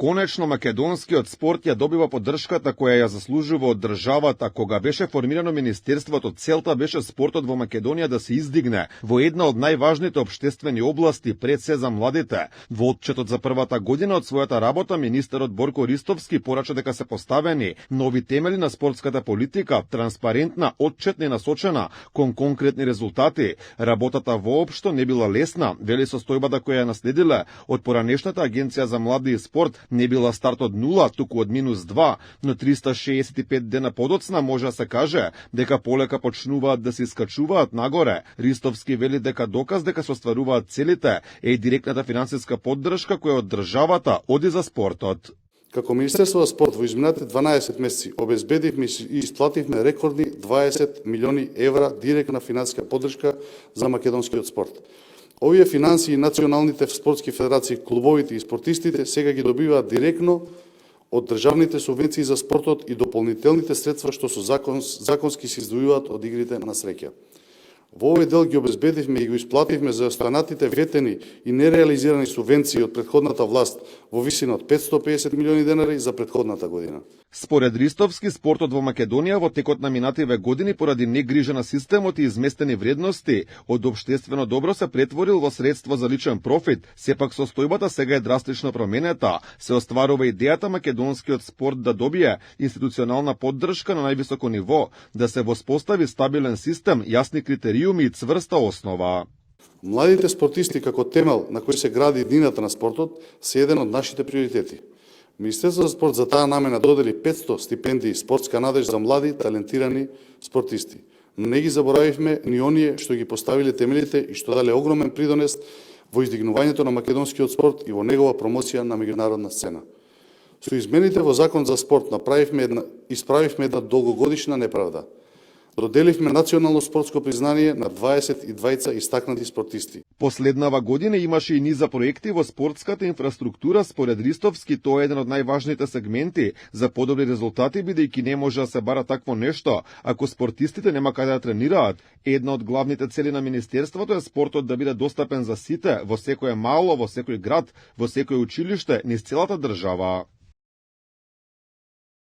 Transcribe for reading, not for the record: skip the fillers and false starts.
Конечно македонскиот спорт ја добива поддршката која ја заслужува од државата. Кога беше формирано министерството, целта беше спортот во Македонија да се издигне во една од најважните општествени области, пред се за младите. Во отчетот за првата година од својата работа, министерот Борко Ристовски порача дека се поставени нови темели на спортската политика, транспарентна, отчетна и насочена кон конкретни резултати. Работата воопшто не била лесна, вели состојбата која ја наследиле од поранешната агенција за млади и спорт не била старт од 0, туку од -2, но 365 дена подоцна може да се каже дека полека почнуваат да се искачуваат нагоре. Ристовски вели дека доказ дека се остваруваат целите е и директната финансиска поддршка која од државата оди за спортот. Како Министерство за спорт во изминатите 12 месеци обезбедивме и исплативме рекордни 20 милиони евра директна финансиска поддршка за македонскиот спорт. Овие финансии националните спортски федерации, клубовите и спортистите сега ги добиваат директно од државните субвенции за спортот и дополнителните средства што со законски се издвојуваат од игрите на среќа. Во овој дел ги обезбедивме и го исплативме за останатите ветени и нереализирани субвенции од претходната власт во висина од 550 милиони денари за претходната година. Според Ристовски, спортот во Македонија во текот на минативе години поради негрижа на системот и изместени вредности од општествено добро се претворил во средство за личен профит. Сепак состојбата сега е драстично променета. Се остварува идејата македонскиот спорт да добие институционална поддршка на највисоко ниво, да се воспостави стабилен систем, јасни критериуми и цврста основа. Младите спортисти како темел на кој се гради иднината на спортот се еден од нашите приоритети. Министерството за спорт за таа намена додели 500 стипендии спортска надеж за млади, талентирани спортисти. Но не ги заборавивме ни оние што ги поставиле темелите и што дале огромен придонес во издигнувањето на македонскиот спорт и во негова промоција на меѓународна сцена. Со измените во Закон за спорт исправивме една долгогодишна неправда. Доделивме национално спортско признание на 22 истакнати спортисти. Последнава година имаше и низа проекти во спортската инфраструктура. Според Ристовски, тоа е еден од најважните сегменти за подобри резултати, бидејќи не може да се бара такво нешто ако спортистите нема каде да тренираат. Една од главните цели на министерството е спортот да биде достапен за сите, во секое мало, во секој град, во секој училиште, низ целата држава.